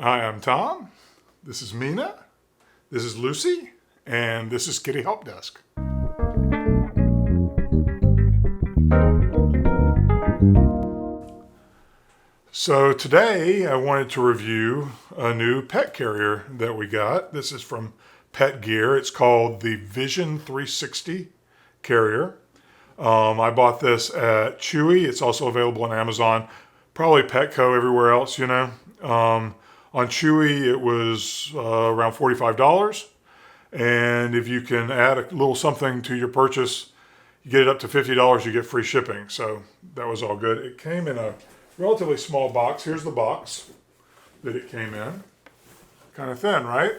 Hi, I'm Tom. This is Mina. This is Lucy. And this is Kitty Help Desk. So today I wanted to review a new pet carrier that we got. This is from Pet Gear. It's called the Vision 360 carrier. I bought this at Chewy. It's also available on Amazon, probably Petco, everywhere else, you know. On Chewy, it was around $45. And if you can add a little something to your purchase, you get it up to $50, you get free shipping. So that was all good. It came in a relatively small box. Here's the box that it came in. Kind of thin, right?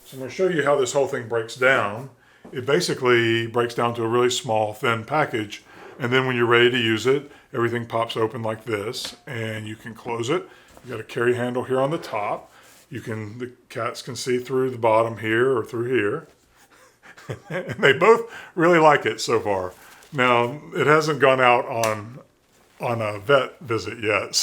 So I'm going to show you how this whole thing breaks down. It basically breaks down to a really small, thin package. And then when you're ready to use it, everything pops open like this, and you can close it. You got a carry handle here on the top. The cats can see through the bottom here or through here. And they both really like it so far. Now, it hasn't gone out on a vet visit yet,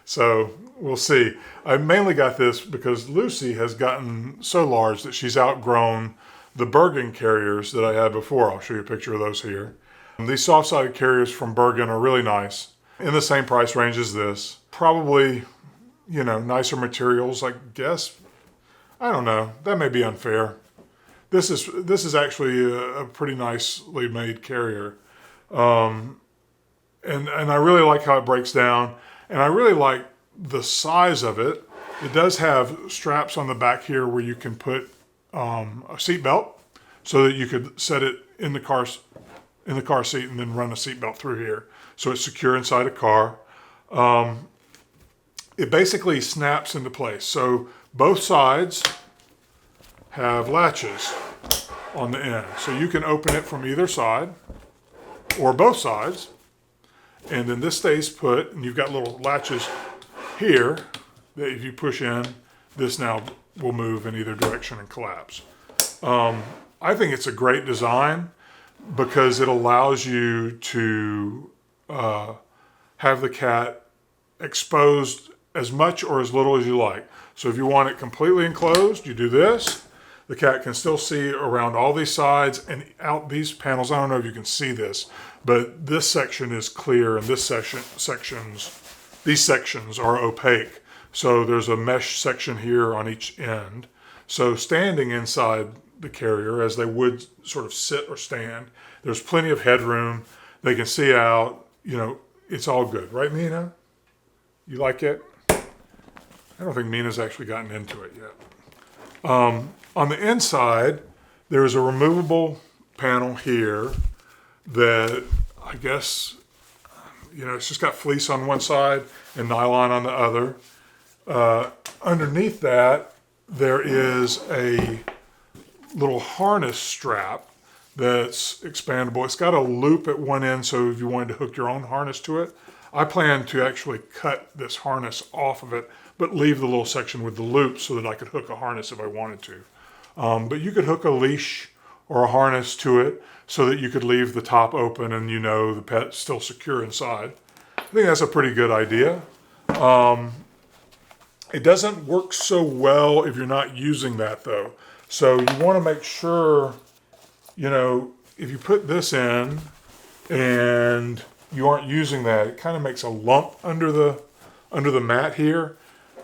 so we'll see. I mainly got this because Lucy has gotten so large that she's outgrown the Bergen carriers that I had before. I'll show you a picture of those here. These soft-sided carriers from Bergen are really nice, in the same price range as this. Probably, nicer materials, I guess. I don't know. That may be unfair. This is actually a pretty nicely made carrier. And I really like how it breaks down. And I really like the size of it. It does have straps on the back here where you can put a seat belt so that you could set it in the car seat and then run a seat belt through here. So it's secure inside a car. It basically snaps into place. So both sides have latches on the end. So you can open it from either side or both sides. And then this stays put, and you've got little latches here that if you push in, this now will move in either direction and collapse. I think it's a great design because it allows you to have the cat exposed as much or as little as you like. So if you want it completely enclosed, you do this. The cat can still see around all these sides and out these panels. I don't know if you can see this, but this section is clear and these sections are opaque. So there's a mesh section here on each end. So standing inside the carrier, as they would sort of sit or stand, there's plenty of headroom. They can see out, it's all good. Right, Mina? You like it? I don't think Mina's actually gotten into it yet. On the inside, there's a removable panel here that I guess, it's just got fleece on one side and nylon on the other. Underneath that, there is a little harness strap that's expandable. It's got a loop at one end, so if you wanted to hook your own harness to it. I plan to actually cut this harness off of it, but leave the little section with the loop so that I could hook a harness if I wanted to. But you could hook a leash or a harness to it so that you could leave the top open and the pet's still secure inside. I think that's a pretty good idea. It doesn't work so well if you're not using that though. So you want to make sure, if you put this in and you aren't using that, it kind of makes a lump under the mat here.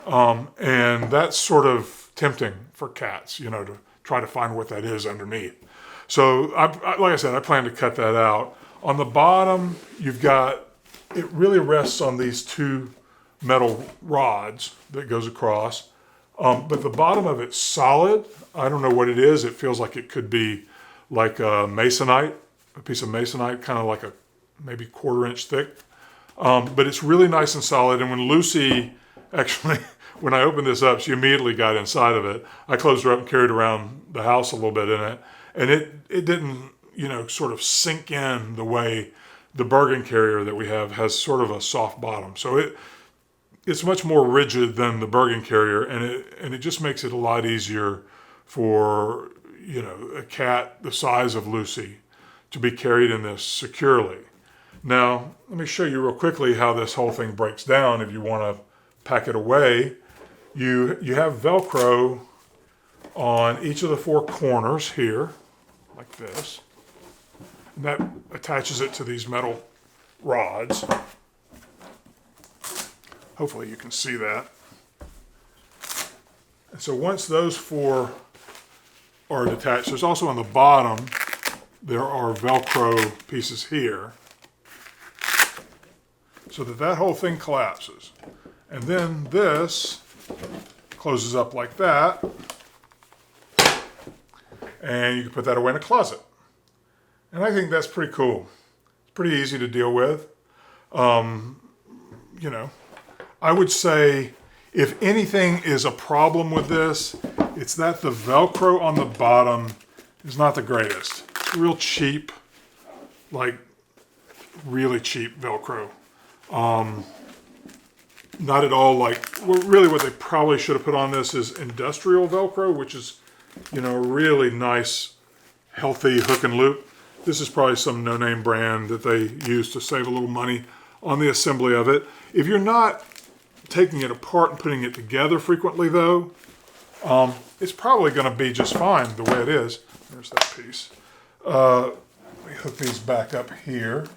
And that's sort of tempting for cats, to try to find what that is underneath. So like I said, I plan to cut that out. On the bottom, it really rests on these two metal rods that goes across. But the bottom of it's solid. I don't know what it is. It feels like it could be like a piece of masonite, kind of like a maybe 1/4 inch thick. But it's really nice and solid. And when Lucy when I opened this up, she immediately got inside of it. I closed her up and carried around the house a little bit in it. And it didn't, sort of sink in the way the Bergen carrier that we have has sort of a soft bottom. So it's much more rigid than the Bergen carrier, and it just makes it a lot easier for, a cat the size of Lucy to be carried in this securely. Now, let me show you real quickly how this whole thing breaks down if you want to pack it away. You have Velcro on each of the four corners here, like this. And that attaches it to these metal rods. Hopefully you can see that. And so once those four are detached, there's also on the bottom, there are Velcro pieces here, so that whole thing collapses. And then this closes up like that, and you can put that away in a closet. And I think that's pretty cool. It's pretty easy to deal with. You know, I would say if anything is a problem with this, it's that the Velcro on the bottom is not the greatest. It's real cheap, like really cheap Velcro. Not at all like, really what they probably should have put on this is industrial Velcro, which is, you know, really nice, healthy hook and loop. This is probably some no-name brand that they use to save a little money on the assembly of it. If you're not taking it apart and putting it together frequently though, it's probably going to be just fine the way it is. There's that piece. Let me hook these back up here.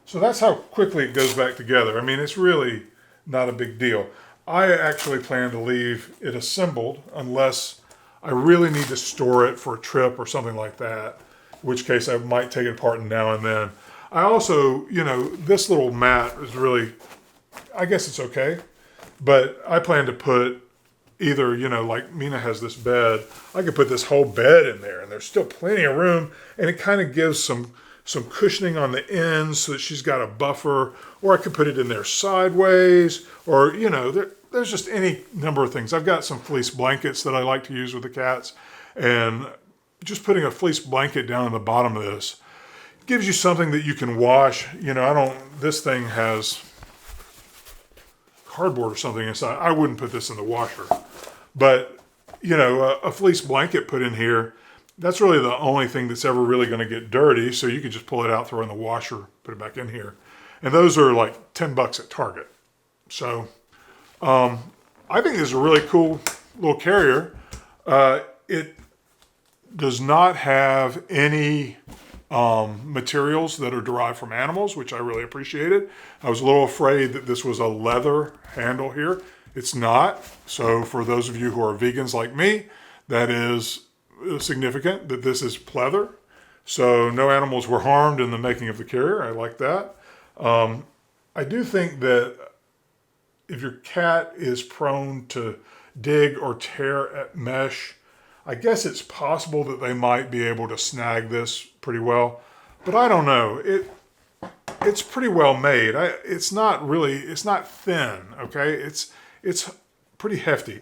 So that's how quickly it goes back together. I mean, it's really not a big deal. I actually plan to leave it assembled unless I really need to store it for a trip or something like that, in which case I might take it apart now and then. I also, you know, this little mat is really, I guess it's okay, but I plan to put either, you know, like Mina has this bed, I could put this whole bed in there and there's still plenty of room, and it kind of gives some cushioning on the ends so that she's got a buffer, or I could put it in there sideways, or, you know, there's just any number of things. I've got some fleece blankets that I like to use with the cats, and just putting a fleece blanket down on the bottom of this gives you something that you can wash. You know, this thing has cardboard or something inside. I wouldn't put this in the washer, but, you know, a fleece blanket put in here, that's really the only thing that's ever really going to get dirty. So you can just pull it out, throw it in the washer, put it back in here. And those are like $10 at Target. So I think this is a really cool little carrier. It does not have any materials that are derived from animals, which I really appreciated. I was a little afraid that this was a leather handle here. It's not. So for those of you who are vegans like me, that is significant that this is pleather. So no animals were harmed in the making of the carrier. I like that. I do think that if your cat is prone to dig or tear at mesh, I guess it's possible that they might be able to snag this pretty well, but I don't know. It's pretty well made. It's not thin, okay? It's pretty hefty.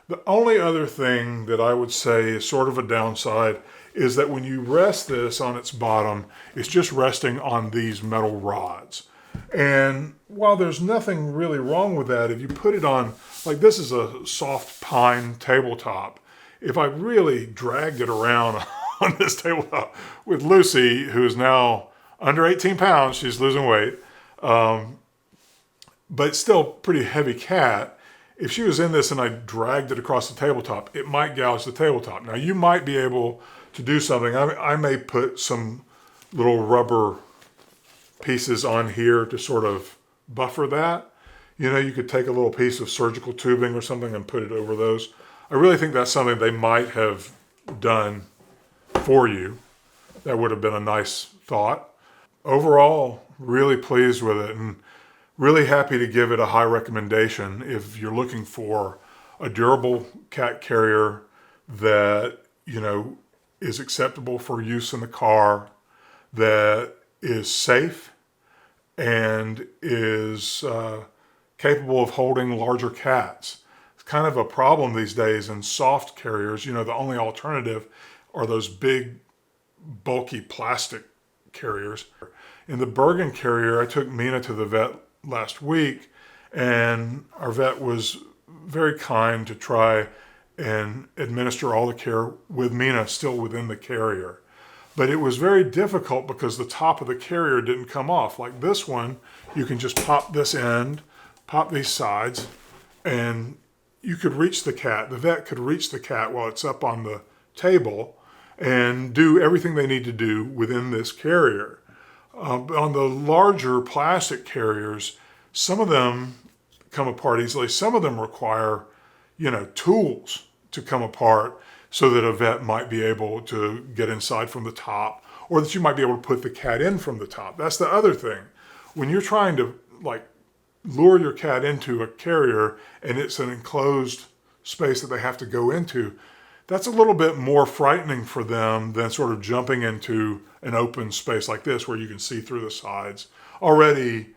The only other thing that I would say is sort of a downside is that when you rest this on its bottom, it's just resting on these metal rods. And while there's nothing really wrong with that, if you put it on, like this is a soft pine tabletop, if I really dragged it around on this tabletop with Lucy, who is now under 18 pounds, she's losing weight, but still pretty heavy cat, if she was in this and I dragged it across the tabletop, it might gouge the tabletop. Now you might be able to do something. I may put some little rubber pieces on here to sort of buffer that. You know, you could take a little piece of surgical tubing or something and put it over those. I really think that's something they might have done for you. That would have been a nice thought. Overall, really pleased with it and really happy to give it a high recommendation if you're looking for a durable cat carrier that, you know, is acceptable for use in the car, that is safe and is capable of holding larger cats. It's kind of a problem these days in soft carriers. You know, the only alternative are those big, bulky plastic carriers. In the Bergen carrier, I took Mina to the vet last week, and our vet was very kind to try and administer all the care with Mina still within the carrier. But it was very difficult because the top of the carrier didn't come off. Like this one, you can just pop this end, pop these sides, and you could reach the cat, the vet could reach the cat while it's up on the table and do everything they need to do within this carrier. On the larger plastic carriers, some of them come apart easily. Some of them require, tools to come apart so that a vet might be able to get inside from the top, or that you might be able to put the cat in from the top. That's the other thing. When you're trying to lure your cat into a carrier and it's an enclosed space that they have to go into, that's a little bit more frightening for them than sort of jumping into an open space like this where you can see through the sides. Already,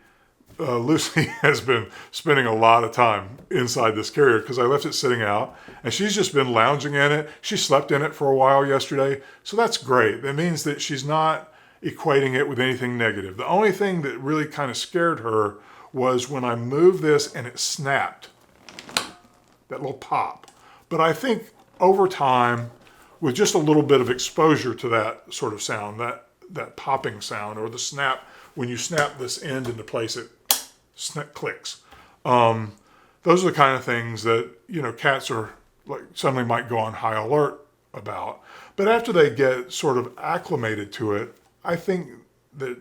Lucy has been spending a lot of time inside this carrier because I left it sitting out, and she's just been lounging in it. She slept in it for a while yesterday, so that's great. That means that she's not equating it with anything negative. The only thing that really kind of scared her was when I moved this and it snapped, that little pop. But I think over time, with just a little bit of exposure to that sort of sound, that popping sound, or the snap, when you snap this end into place, it clicks. Those are the kind of things that, cats are suddenly might go on high alert about. But after they get sort of acclimated to it, I think that,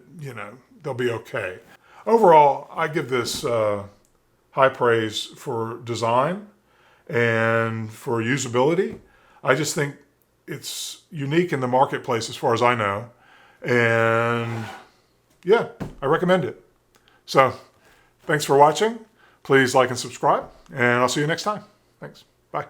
they'll be okay. Overall, I give this high praise for design and for usability. I just think it's unique in the marketplace as far as I know. And yeah, I recommend it. So thanks for watching. Please like and subscribe, and I'll see you next time. Thanks. Bye.